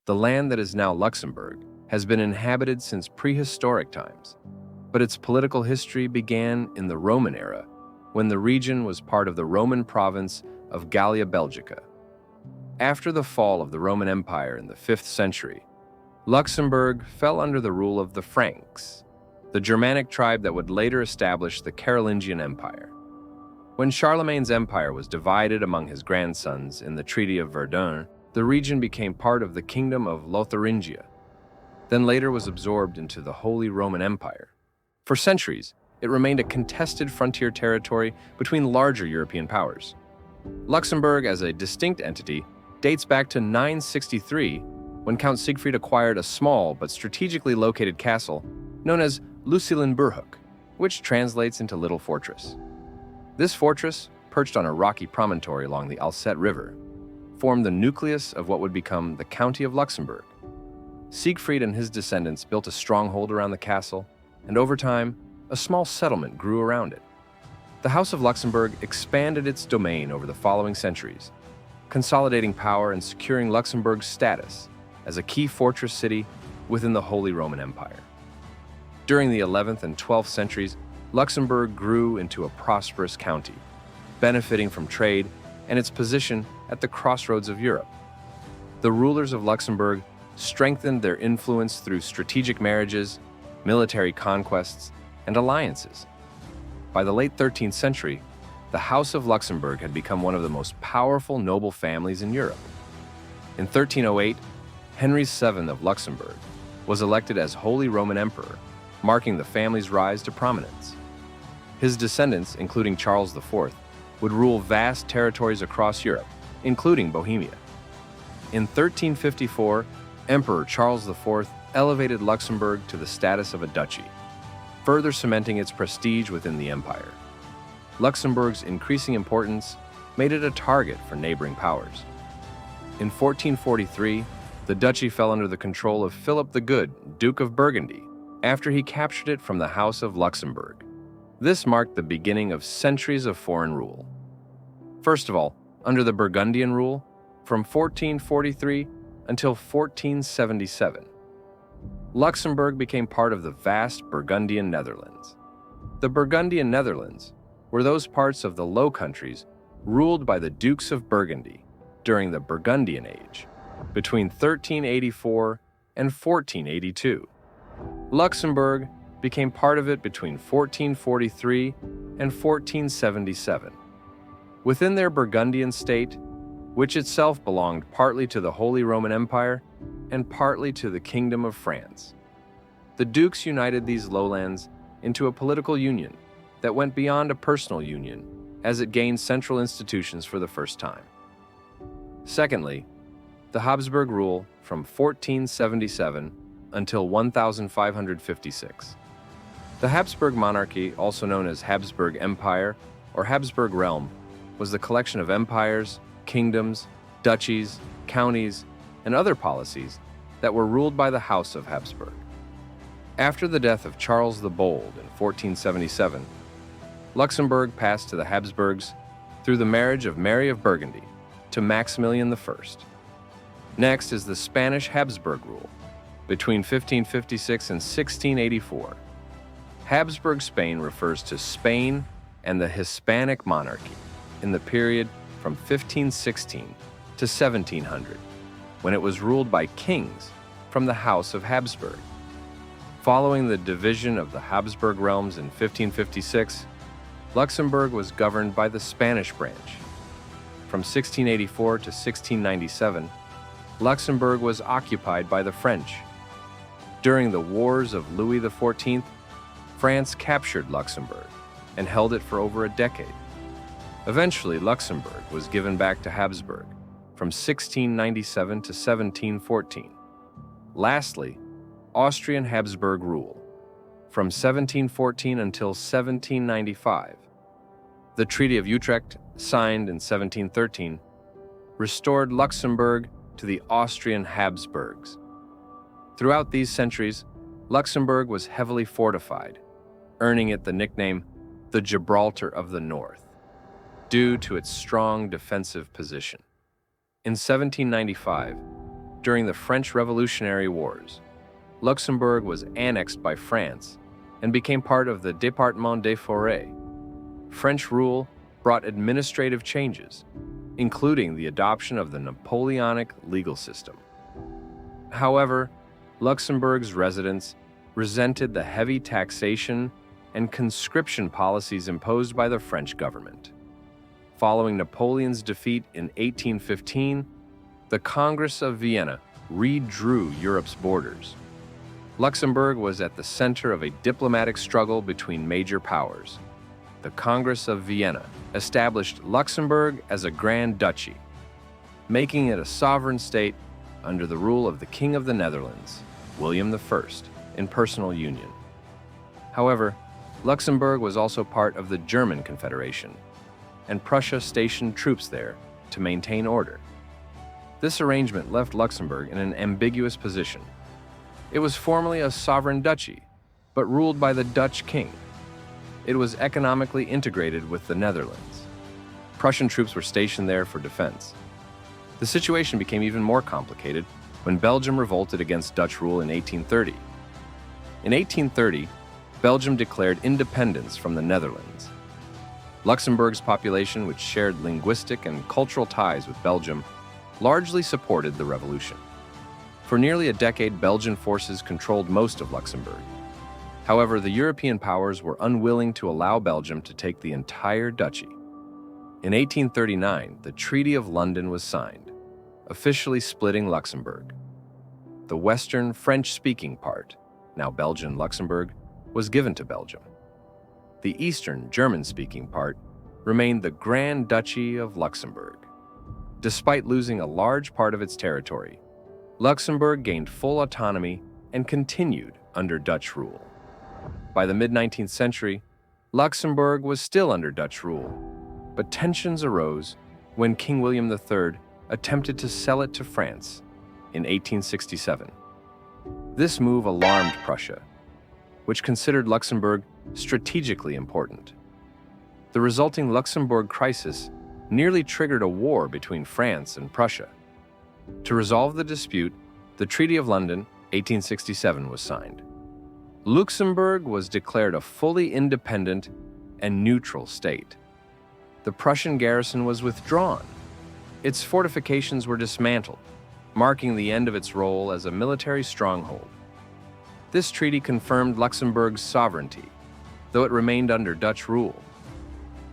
The land that is now Luxembourg has been inhabited since prehistoric times, but its political history began in the Roman era, when the region was part of the Roman province of Gallia Belgica. After the fall of the Roman Empire in the 5th century, Luxembourg fell under the rule of the Franks, the Germanic tribe that would later establish the Carolingian Empire. When Charlemagne's empire was divided among his grandsons in the Treaty of Verdun, the region became part of the Kingdom of Lotharingia, then later was absorbed into the Holy Roman Empire. For centuries, it remained a contested frontier territory between larger European powers. Luxembourg, as a distinct entity, dates back to 963, when Count Siegfried acquired a small but strategically located castle known as Luxembourg, which translates into Little Fortress. This fortress, perched on a rocky promontory along the Alzette River, formed the nucleus of what would become the County of Luxembourg. Siegfried and his descendants built a stronghold around the castle, and over time, a small settlement grew around it. The House of Luxembourg expanded its domain over the following centuries, consolidating power and securing Luxembourg's status as a key fortress city within the Holy Roman Empire. During the 11th and 12th centuries, Luxembourg grew into a prosperous county, benefiting from trade and its position at the crossroads of Europe. The rulers of Luxembourg strengthened their influence through strategic marriages, military conquests, and alliances. By the late 13th century, the House of Luxembourg had become one of the most powerful noble families in Europe. In 1308, Henry VII of Luxembourg was elected as Holy Roman Emperor, marking the family's rise to prominence. His descendants, including Charles IV, would rule vast territories across Europe, including Bohemia. In 1354, Emperor Charles IV elevated Luxembourg to the status of a duchy, further cementing its prestige within the empire. Luxembourg's increasing importance made it a target for neighboring powers. In 1443, the duchy fell under the control of Philip the Good, Duke of Burgundy, after he captured it from the House of Luxembourg. This marked the beginning of centuries of foreign rule. First of all, under the Burgundian rule, from 1443 until 1477, Luxembourg became part of the vast Burgundian Netherlands. The Burgundian Netherlands were those parts of the Low Countries ruled by the Dukes of Burgundy during the Burgundian Age, between 1384 and 1482. Luxembourg became part of it between 1443 and 1477. Within their Burgundian state, which itself belonged partly to the Holy Roman Empire and partly to the Kingdom of France, the dukes united these lowlands into a political union that went beyond a personal union as it gained central institutions for the first time. Secondly, the Habsburg rule from 1477 until 1556. The Habsburg monarchy, also known as Habsburg Empire or Habsburg Realm, was the collection of empires, kingdoms, duchies, counties, and other policies that were ruled by the House of Habsburg. After the death of Charles the Bold in 1477, Luxembourg passed to the Habsburgs through the marriage of Mary of Burgundy to Maximilian I. Next is the Spanish Habsburg rule between 1556 and 1684. Habsburg Spain refers to Spain and the Hispanic monarchy in the period from 1516 to 1700, when it was ruled by kings from the House of Habsburg. Following the division of the Habsburg realms in 1556, Luxembourg was governed by the Spanish branch. From 1684 to 1697, Luxembourg was occupied by the French. During the Wars of Louis XIV, France captured Luxembourg and held it for over a decade. Eventually, Luxembourg was given back to Habsburg from 1697 to 1714. Lastly, Austrian Habsburg rule from 1714 until 1795. The Treaty of Utrecht, signed in 1713, restored Luxembourg to the Austrian Habsburgs. Throughout these centuries, Luxembourg was heavily fortified, earning it the nickname the Gibraltar of the North, due to its strong defensive position. In 1795, during the French Revolutionary Wars, Luxembourg was annexed by France and became part of the Département des Forêts. French rule brought administrative changes, including the adoption of the Napoleonic legal system. However, Luxembourg's residents resented the heavy taxation and conscription policies imposed by the French government. Following Napoleon's defeat in 1815, the Congress of Vienna redrew Europe's borders. Luxembourg was at the center of a diplomatic struggle between major powers. The Congress of Vienna established Luxembourg as a Grand Duchy, making it a sovereign state under the rule of the King of the Netherlands, William I, in personal union. However, Luxembourg was also part of the German Confederation, and Prussia stationed troops there to maintain order. This arrangement left Luxembourg in an ambiguous position. It was formerly a sovereign duchy, but ruled by the Dutch king. It was economically integrated with the Netherlands. Prussian troops were stationed there for defense. The situation became even more complicated when Belgium revolted against Dutch rule in 1830. In 1830, Belgium declared independence from the Netherlands. Luxembourg's population, which shared linguistic and cultural ties with Belgium, largely supported the revolution. For nearly a decade, Belgian forces controlled most of Luxembourg. However, the European powers were unwilling to allow Belgium to take the entire duchy. In 1839, the Treaty of London was signed, officially splitting Luxembourg. The western French-speaking part, now Belgian Luxembourg, was given to Belgium. The eastern German-speaking part remained the Grand Duchy of Luxembourg. Despite losing a large part of its territory, Luxembourg gained full autonomy and continued under Dutch rule. By the mid-19th century, Luxembourg was still under Dutch rule, but tensions arose when King William III attempted to sell it to France in 1867. This move alarmed Prussia, which considered Luxembourg strategically important. The resulting Luxembourg crisis nearly triggered a war between France and Prussia. To resolve the dispute, the Treaty of London, 1867, was signed. Luxembourg was declared a fully independent and neutral state. The Prussian garrison was withdrawn. Its fortifications were dismantled, marking the end of its role as a military stronghold. This treaty confirmed Luxembourg's sovereignty, though it remained under Dutch rule.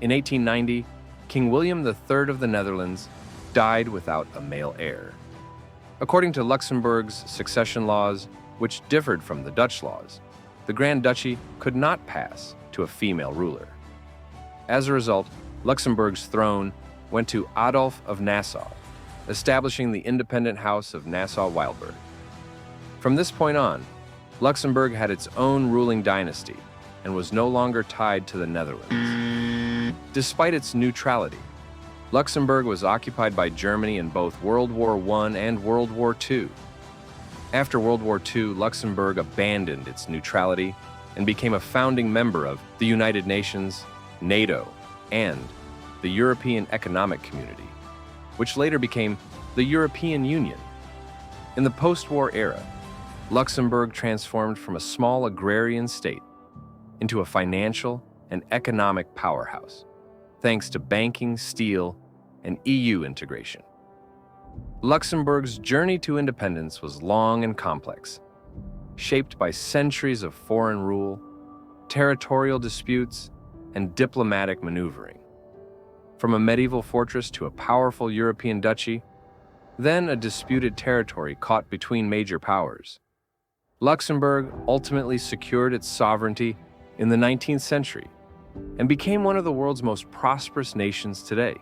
In 1890, King William III of the Netherlands died without a male heir. According to Luxembourg's succession laws, which differed from the Dutch laws, the Grand Duchy could not pass to a female ruler. As a result, Luxembourg's throne went to Adolf of Nassau, establishing the independent House of Nassau-Weilburg. From this point on, Luxembourg had its own ruling dynasty and was no longer tied to the Netherlands. Despite its neutrality, Luxembourg was occupied by Germany in both World War I and World War II. After World War II, Luxembourg abandoned its neutrality and became a founding member of the United Nations, NATO, and the European Economic Community, which later became the European Union. In the post-war era, Luxembourg transformed from a small agrarian state into a financial and economic powerhouse, thanks to banking, steel, and EU integration. Luxembourg's journey to independence was long and complex, shaped by centuries of foreign rule, territorial disputes, and diplomatic maneuvering. From a medieval fortress to a powerful European duchy, then a disputed territory caught between major powers, Luxembourg ultimately secured its sovereignty in the 19th century and became one of the world's most prosperous nations today.